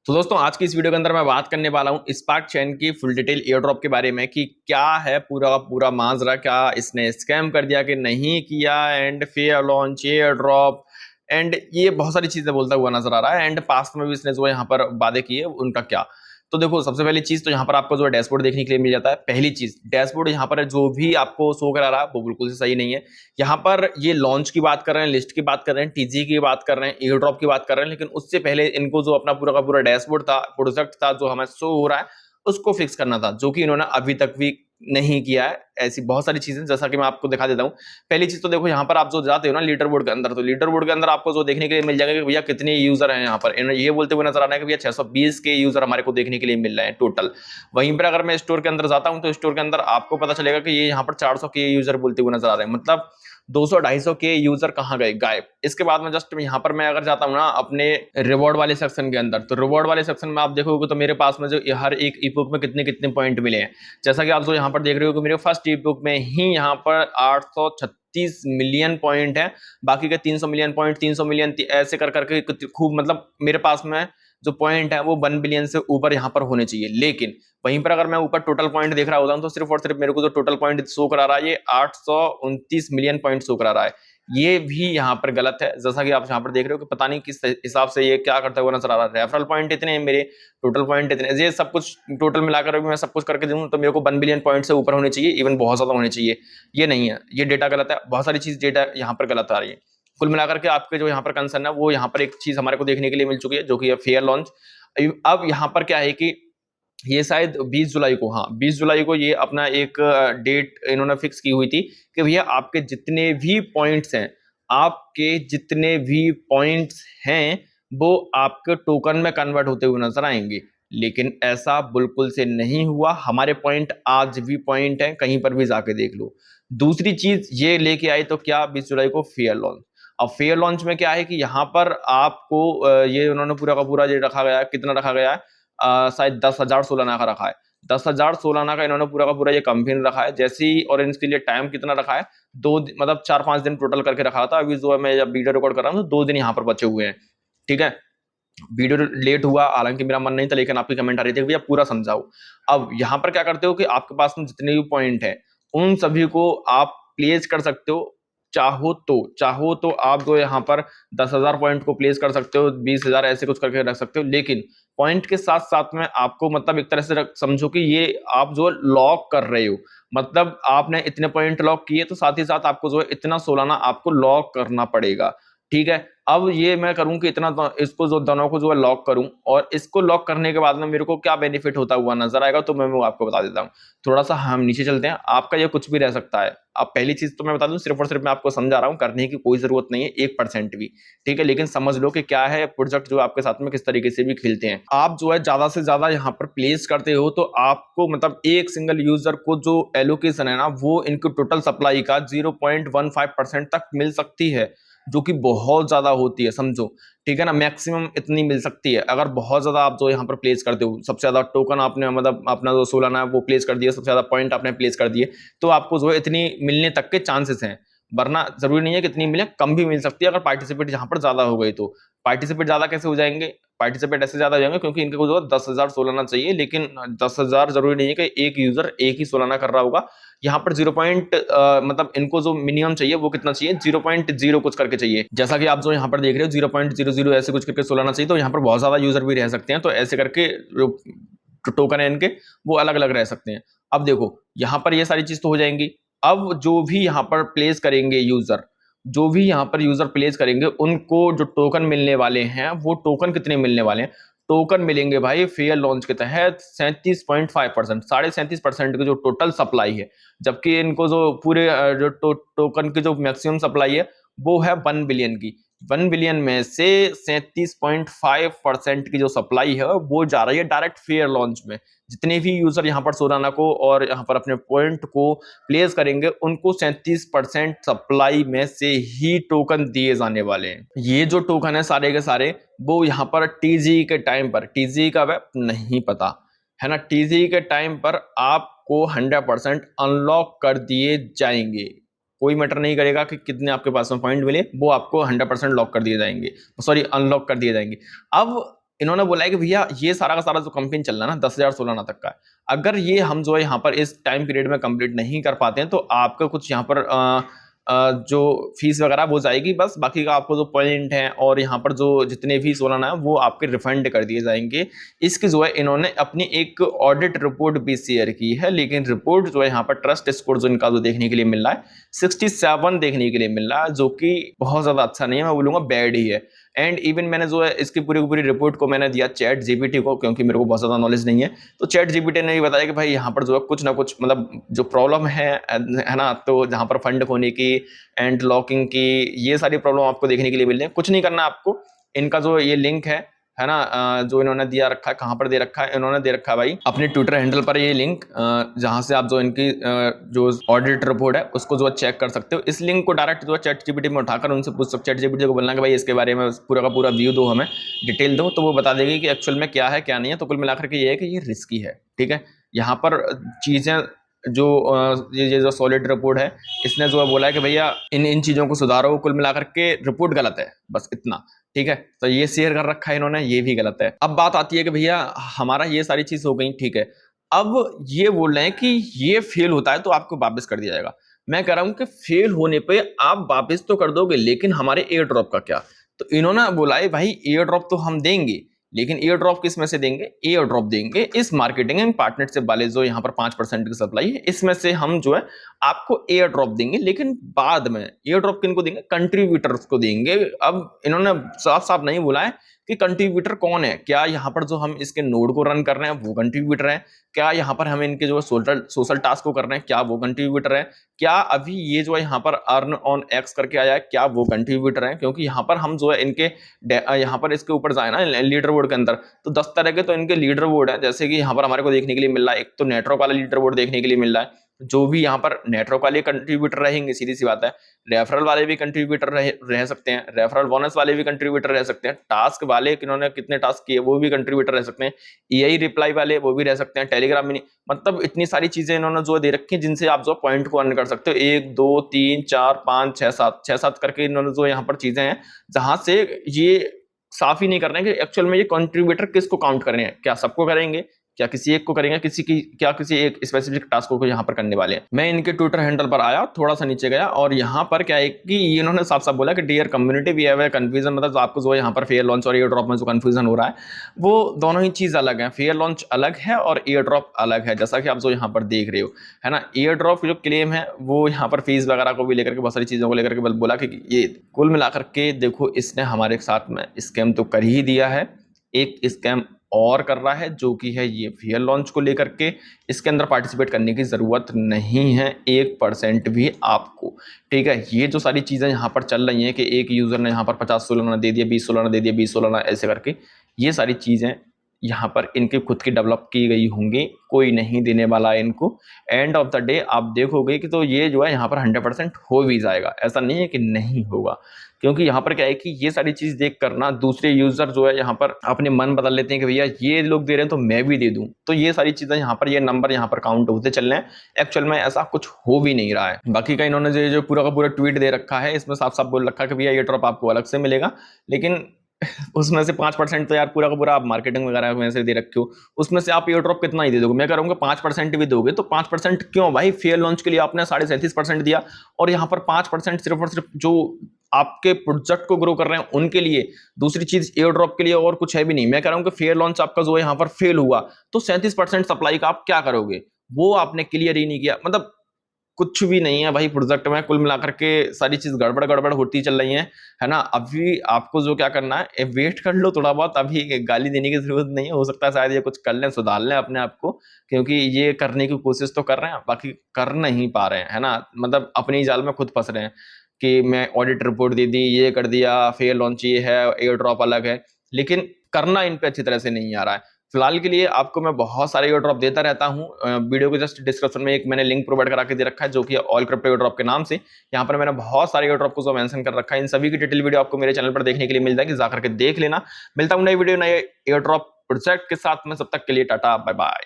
तो दोस्तों आज की इस वीडियो के अंदर मैं बात करने वाला हूँ स्पार्क चेन की फुल डिटेल एयर ड्रॉप के बारे में कि क्या है पूरा का पूरा माजरा, क्या इसने स्कैम कर दिया कि नहीं किया, and fair launch air drop and ये बहुत सारी चीजें बोलता हुआ नजर आ रहा है। एंड पास्ट में भी इसने जो है यहाँ पर वादे किए उनका क्या। तो देखो, सबसे पहली चीज तो यहाँ पर आपको जो है डैशबोर्ड देखने के लिए मिल जाता है। पहली चीज, डैशबोर्ड यहाँ पर जो भी आपको शो करा रहा है वो बिल्कुल से सही नहीं है। यहाँ पर ये लॉन्च की बात कर रहे हैं, लिस्ट की बात कर रहे हैं, टीजी की बात कर रहे हैं, एयर ड्रॉप की बात कर रहे हैं, लेकिन उससे पहले इनको जो अपना पूरा का पूरा डैशबोर्ड था, प्रोजेक्ट था जो हमें शो हो रहा है, उसको फिक्स करना था, जो कि इन्होंने अभी तक भी नहीं किया है। ऐसी बहुत सारी चीजें जैसा कि मैं आपको दिखा देता हूँ। पहली चीज तो देखो, यहाँ पर आप जो जाते हो ना लीडर बोर्ड के अंदर, तो लीडर बोर्ड के अंदर आपको जो देखने के लिए मिल जाएगा कि भैया कितने यूजर हैं। यहाँ पर ये बोलते हुए नजर आ रहा है कि भैया 620 के यूजर हमारे को देखने के लिए मिल रहे हैं टोटल। वहीं पर अगर मैं स्टोर के अंदर जाता हूँ तो स्टोर के अंदर आपको पता चलेगा कि ये यहाँ पर 400 के यूजर बोलते हुए नजर आ रहे हैं। मतलब 200-250 के यूजर कहाँ गए, गायब। इसके बाद में जस्ट यहाँ पर मैं अगर जाता हूँ ना अपने रिवॉर्ड वाले सेक्शन के अंदर, तो रिवॉर्ड वाले सेक्शन में आप देखोगे तो मेरे पास में जो हर एक ई बुक में कितने कितने पॉइंट मिले हैं। जैसा कि आप जो यहाँ पर देख रहे हो कि मेरे फर्स्ट ई बुक में ही यहाँ पर 836 मिलियन पॉइंट है। बाकी के 300 मिलियन पॉइंट, 300 मिलियन ऐसे कर करके खूब, मतलब मेरे पास में जो पॉइंट है वो 1 बिलियन से ऊपर यहाँ पर होने चाहिए। लेकिन वहीं पर अगर मैं ऊपर टोटल पॉइंट देख रहा होता हूँ तो सिर्फ और सिर्फ मेरे को जो टोटल पॉइंट शो करा रहा है ये 829 मिलियन पॉइंट शो करा रहा है। ये भी यहाँ पर गलत है। जैसा कि आप यहाँ पर देख रहे हो कि पता नहीं किस हिसाब से ये क्या करता हुआ नजर आ रहा है। रेफरल पॉइंट इतने हैं, मेरे टोटल पॉइंट इतने, ये सब कुछ टोटल मिलाकर मैं सब कुछ करके दूं तो मेरे को 1 बिलियन पॉइंट से ऊपर होने चाहिए, इवन बहुत ज्यादा होने चाहिए। ये नहीं है, ये डेटा गलत है। बहुत सारी चीज डेटा यहाँ पर गलत आ रही है। कुल मिलाकर के आपके जो यहाँ पर कंसर्न है वो यहाँ पर एक चीज हमारे को देखने के लिए मिल चुकी है, जो कि है फेयर लॉन्च। अब यहाँ पर क्या है कि ये शायद 20 जुलाई को, हाँ 20 जुलाई को ये अपना एक डेट इन्होंने फिक्स की हुई थी कि भैया आपके जितने भी पॉइंट्स हैं, आपके जितने भी पॉइंट्स हैं वो आपके टोकन में कन्वर्ट होते हुए नजर आएंगे। लेकिन ऐसा बिल्कुल से नहीं हुआ। हमारे पॉइंट आज भी पॉइंट हैं, कहीं पर भी जाके देख लो। दूसरी चीज ये लेके आई तो क्या, 20 जुलाई को फेयर लॉन्च। अब फेयर लॉन्च में क्या है कि यहाँ पर आपको ये उन्होंने पूरा का पूरा ये रखा गया है, कितना रखा गया है, शायद 10,000 सोलाना का रखा है। 10,000 सोलाना का इन्होंने पूरा का पूरा ये कंपेन रखा है। जैसे ही, और इनके लिए टाइम कितना रखा है, मतलब 4-5 दिन टोटल करके रखा था। अभी जो है मैं जब वीडियो रिकॉर्ड कर रहा हूँ तो 2 दिन यहाँ पर बचे हुए हैं। ठीक है, वीडियो लेट हुआ, हालांकि मेरा मन नहीं था, लेकिन आपकी कमेंट आ रही थी भैया पूरा समझाओ। अब यहाँ पर क्या करते हो कि आपके पास में जितने भी पॉइंट है उन सभी को आप प्लेस कर सकते हो। चाहो तो आप जो यहाँ पर 10,000 पॉइंट को प्लेस कर सकते हो, 20,000 ऐसे कुछ करके रख सकते हो। लेकिन पॉइंट के साथ साथ में आपको, मतलब एक तरह से समझो कि ये आप जो लॉक कर रहे हो, मतलब आपने इतने पॉइंट लॉक किए तो साथ ही साथ आपको जो है इतना सोलाना आपको लॉक करना पड़ेगा। ठीक है, अब ये मैं करूं कि इतना इसको जो दोनों को जो है लॉक करूं, और इसको लॉक करने के बाद में मेरे को क्या बेनिफिट होता हुआ नजर आएगा तो मैं वो आपको बता देता हूं। थोड़ा सा हम नीचे चलते हैं, आपका ये कुछ भी रह सकता है। अब पहली चीज तो मैं बता दूं, सिर्फ और सिर्फ मैं आपको समझा रहा हूं, करने की कोई जरूरत नहीं है 1% भी। ठीक है, लेकिन समझ लो कि क्या है प्रोजेक्ट जो आपके साथ में किस तरीके से भी खेलते हैं। आप जो है ज्यादा से ज्यादा यहाँ पर प्लेस करते हो तो आपको, मतलब एक सिंगल यूजर को जो एलोकेशन है ना, वो इनकी टोटल सप्लाई का 0.15% तक मिल सकती है, जो कि बहुत ज्यादा होती है, समझो। ठीक है ना, मैक्सिमम इतनी मिल सकती है। अगर बहुत ज्यादा आप जो यहाँ पर प्लेस करते हो, सबसे ज्यादा टोकन आपने, मतलब अपना जो सोलाना है वो प्लेस कर दिया, सबसे ज्यादा पॉइंट आपने प्लेस कर दिए, तो आपको जो है इतनी मिलने तक के चांसेस हैं। वरना जरूरी नहीं है कि इतनी मिले, कम भी मिल सकती है अगर पार्टिसिपेट यहाँ पर ज्यादा हो गई तो। पार्टिसिपेट ज्यादा कैसे हो जाएंगे, पार्टिसिपेट ऐसे ज्यादा हो जाएंगे क्योंकि इनको जो 10,000 सोलाना चाहिए, लेकिन 10,000 जरूरी नहीं है कि एक यूजर एक ही सोलाना कर रहा होगा। यहाँ पर 0 पॉइंट, मतलब इनको जो मिनिमम चाहिए वो कितना चाहिए, 0.0 कुछ करके चाहिए। जैसा कि आप जो यहाँ पर देख रहे हो 0.00 ऐसे कुछ करके सोलाना चाहिए, तो यहाँ पर बहुत ज्यादा यूजर भी रह सकते हैं। तो ऐसे करके टोकन है इनके वो अलग अलग रह सकते हैं। अब देखो, यहाँ पर ये सारी चीज तो हो जाएंगी। अब जो भी यहाँ पर प्लेस करेंगे यूजर, जो भी यहाँ पर यूजर प्लेस करेंगे, उनको जो टोकन मिलने वाले हैं वो टोकन कितने मिलने वाले हैं, टोकन मिलेंगे भाई फेयर लॉन्च के तहत 37.5%, 37.5% की जो टोटल सप्लाई है। जबकि इनको जो पूरे जो टोकन की जो मैक्सिमम सप्लाई है वो है 1 बिलियन की। 1 बिलियन में से 37.5% की जो सप्लाई है वो जा रही है डायरेक्ट फेयर लॉन्च में। जितने भी यूजर यहाँ पर सोलाना को और यहाँ पर अपने पॉइंट को प्लेस करेंगे, उनको 37% सप्लाई में से ही टोकन दिए जाने वाले हैं। ये जो टोकन है सारे के सारे, वो यहाँ पर टीजी के टाइम पर, टीजी का वेब नहीं पता है ना, टीजी के टाइम पर आपको 100% अनलॉक कर दिए जाएंगे। कोई मैटर नहीं करेगा कि कितने आपके पास में पॉइंट मिले, वो आपको 100% लॉक कर दिए जाएंगे, सॉरी अनलॉक कर दिए जाएंगे। अब इन्होंने बोला है कि भैया ये सारा का सारा जो कैंपेन चल रहा है ना 10,000 सालाना तक का है, अगर ये हम जो है यहाँ पर इस टाइम पीरियड में कंप्लीट नहीं कर पाते हैं तो आपका कुछ यहाँ पर जो फीस वगैरह वो जाएगी बस, बाकी का आपको जो पॉइंट है और यहाँ पर जो जितने फीस सालाना है वो आपके रिफंड कर दिए जाएंगे। इसकी जो है इन्होंने अपनी एक ऑडिट रिपोर्ट भी शेयर की है, लेकिन रिपोर्ट जो है यहाँ पर ट्रस्ट स्कोर जो इनका जो देखने के लिए मिल रहा है 67 देखने के लिए मिल रहा है, जो कि बहुत ज्यादा अच्छा नहीं है, मैं बोलूंगा बैड ही है। एंड इवन मैंने जो है इसकी पूरी की पूरी रिपोर्ट को मैंने दिया चैट जीपीटी को, क्योंकि मेरे को बहुत ज्यादा नॉलेज नहीं है, तो चैट जीपीटी ने ये बताया कि भाई यहाँ पर जो है कुछ ना कुछ मतलब जो प्रॉब्लम है ना, तो जहाँ पर फंड खोने की एंड लॉकिंग की ये सारी प्रॉब्लम आपको देखने के लिए मिल रही है। कुछ नहीं करना आपको, इनका जो ये लिंक है ना, जो इन्होंने दिया रखा है, कहाँ पर दे रखा है, इन्होंने दे रखा है भाई अपने ट्विटर हैंडल पर ये लिंक, जहां से आप जो इनकी जो ऑडिट रिपोर्ट है उसको जो चेक कर सकते हो। इस लिंक को डायरेक्ट जो चैट जीपीटी में उठाकर उनसे पूछ सकते, चैट जीपीटी को बोलना कि भाई इसके बारे में पूरा का पूरा व्यू दो, हमें डिटेल दो, तो वो बता देगी कि एक्चुअल में क्या है क्या नहीं है। तो कुल मिलाकर के ये है कि ये रिस्की है, ठीक है। यहाँ पर चीजें जो ये जो सॉलिड रिपोर्ट है, इसने जो है बोला है कि भैया इन इन चीजों को सुधारो, कुल मिलाकर के रिपोर्ट गलत है, बस इतना, ठीक है। तो ये शेयर कर रखा है इन्होंने, ये भी गलत है। अब बात आती है कि भैया हमारा ये सारी चीज हो गई, ठीक है, अब ये बोल रहे हैं कि ये फेल होता है तो आपको वापस कर दिया जाएगा। मैं कह रहा हूं कि फेल होने पे आप वापस तो कर दोगे, लेकिन हमारे एयर ड्रॉप का क्या? तो इन्होंने बोला है भाई एयर ड्रॉप तो हम देंगे, लेकिन एयर ड्रॉप किस में से देंगे? एयर ड्रॉप देंगे इस मार्केटिंग एंड पार्टनरशिप वाले जो यहाँ पर 5% की सप्लाई है, इसमें से हम जो है आपको एयर ड्रॉप देंगे, लेकिन बाद में एयर ड्रॉप किनको देंगे? कंट्रीब्यूटर्स को देंगे। अब इन्होंने साफ साफ नहीं बोला है कि कंट्रीब्यूटर कौन है, क्या यहाँ पर जो हम इसके नोड को रन कर रहे हैं वो कंट्रीब्यूटर है, क्या यहाँ पर हम इनके जो सोशल टास्क को कर रहे हैं क्या वो कंट्रीब्यूटर है, क्या अभी ये जो है यहाँ पर अर्न ऑन एक्स करके आया है क्या वो कंट्रीब्यूटर है? क्योंकि यहाँ पर हम जो है इनके यहाँ पर इसके ऊपर जाए ना लीडर बोर्ड के अंदर, तो 10 तरह के तो इनके लीडर बोर्ड है, जैसे कि यहाँ पर हमारे को देखने के लिए मिल रहा है, एक तो नेटवर्क वाला लीडर बोर्ड देखने के लिए मिल रहा है, जो भी यहाँ पर नेटवर्क वाले कंट्रीब्यूटर रहेंगे, सीधी सी बात है। रेफरल वाले भी कंट्रीब्यूटर रह सकते हैं, रेफरल बोनस वाले भी कंट्रीब्यूटर रह सकते हैं, टास्क वाले किन्होंने कितने टास्क किए वो भी कंट्रीब्यूटर रह सकते हैं, ईआई रिप्लाई वाले वो भी रह सकते हैं, टेलीग्राम मिनी, मतलब इतनी सारी चीजें इन्होंने जो दे रखी है जिनसे आप जो पॉइंट को अर्न कर सकते हो। 1 2 3 4 5 6 7 6 7 करके इन्होंने जो यहाँ पर चीजें हैं, जहां से ये साफ ही नहीं कर रहे हैं कि एक्चुअल में ये कंट्रीब्यूटर किसको काउंट कर रहे हैं, क्या सबको करेंगे, क्या किसी एक को करेंगे, क्या किसी एक स्पेसिफिक टास्क को यहाँ पर करने वाले हैं। मैं इनके ट्विटर हैंडल पर आया, थोड़ा सा नीचे गया और यहाँ पर क्या है कि इन्होंने साफ साफ बोला कि dear community we have a confusion, मतलब आपको जो यहाँ पर फेयर लॉन्च और एयर ड्रॉप में जो कंफ्यूजन हो रहा है वो दोनों ही चीज अलग है, फेयर लॉन्च अलग है और एयर ड्रॉप अलग है, जैसा कि आप जो यहाँ पर देख रहे हो, है ना। एयर ड्रॉप जो क्लेम है वो यहाँ पर फीस वगैरह को भी लेकर के बहुत सारी चीजों को लेकर के बोला कि ये कुल मिलाकर के देखो इसने हमारे साथ में स्कैम तो कर ही दिया है, एक स्कैम और कर रहा है जो कि है ये फेयर लॉन्च को लेकर के। इसके अंदर पार्टिसिपेट करने की ज़रूरत नहीं है 1% भी आपको, ठीक है। ये जो सारी चीज़ें यहाँ पर चल रही हैं कि एक यूज़र ने यहाँ पर 50 सोलाना दे दिया, 20 सोलाना दे दिया, 20 सोलाना ऐसे करके, ये सारी चीज़ें यहाँ पर इनके खुद की डेवलप की गई होंगी, कोई नहीं देने वाला है इनको। एंड ऑफ द डे आप देखोगे कि तो ये जो है यहाँ पर 100% हो भी जाएगा, ऐसा नहीं है कि नहीं होगा, क्योंकि यहाँ पर क्या है कि ये सारी चीज देख कर ना दूसरे यूजर जो है यहाँ पर अपने मन बदल लेते हैं कि भैया ये लोग दे रहे हैं तो मैं भी दे दूं, तो ये सारी चीजें यहाँ पर ये नंबर यहाँ पर काउंट होते चल रहे हैं। एक्चुअल में ऐसा कुछ हो भी नहीं रहा है। बाकी का इन्होंने जो पूरा का पूरा ट्वीट दे रखा है इसमें साफ साफ बोल रखा है कि भैया ये ड्रॉप आपको अलग से मिलेगा, लेकिन उसमें से 5% तो यार पूरा का पूरा आप मार्केटिंग वगैरह में से दे रखे हो, उसमें से आप एयर ड्रॉप कितना ही दे दोगे? मैं कह रहा हूँ 5% भी दोगे तो 5% क्यों भाई? फेयर लॉन्च के लिए आपने 37.5% दिया और यहाँ पर 5% सिर्फ और सिर्फ जो आपके प्रोजेक्ट को ग्रो कर रहे हैं उनके लिए, दूसरी चीज एयर ड्रॉप के लिए और कुछ है भी नहीं। मैं कह रहा हूँ कि फेयर लॉन्च आपका जो है यहाँ पर फेल हुआ तो 37% सप्लाई का आप क्या करोगे? वो आपने क्लियर ही नहीं किया, मतलब कुछ भी नहीं है भाई प्रोजेक्ट में। कुल मिलाकर के सारी चीज गड़बड़ गड़बड़ होती चल रही है ना। अभी आपको जो क्या करना है, वेट कर लो थोड़ा बहुत, अभी गाली देने की जरूरत नहीं है, हो सकता है शायद ये कुछ कर लें, सुधार लें अपने आप को, क्योंकि ये करने की कोशिश तो कर रहे हैं, बाकी कर नहीं पा रहे हैं, है ना। मतलब अपनी जाल में खुद फंस रहे हैं कि मैं ऑडिट रिपोर्ट दे दी, ये कर दिया, फेयर लॉन्च ये है, एयर ड्रॉप अलग है, लेकिन करना इन पे अच्छी तरह से नहीं आ रहा है। फिलहाल के लिए आपको मैं बहुत सारे एयर ड्रॉप देता रहता हूं। वीडियो के जस्ट डिस्क्रिप्शन में एक मैंने लिंक प्रोवाइड करा के दे रखा है जो कि ऑल क्रिप्टो एयर ड्रॉप के नाम से। यहाँ पर मैंने बहुत सारे एयर ड्रॉप को जो मेंशन कर रखा है, इन सभी की डिटेल वीडियो आपको मेरे चैनल पर देखने के लिए मिल जाएगी, जाकर के देख लेना। मिलता हूं नई वीडियो नए एयर ड्रॉप प्रोजेक्ट के साथ में, तब तक के लिए टाटा बाय बाय।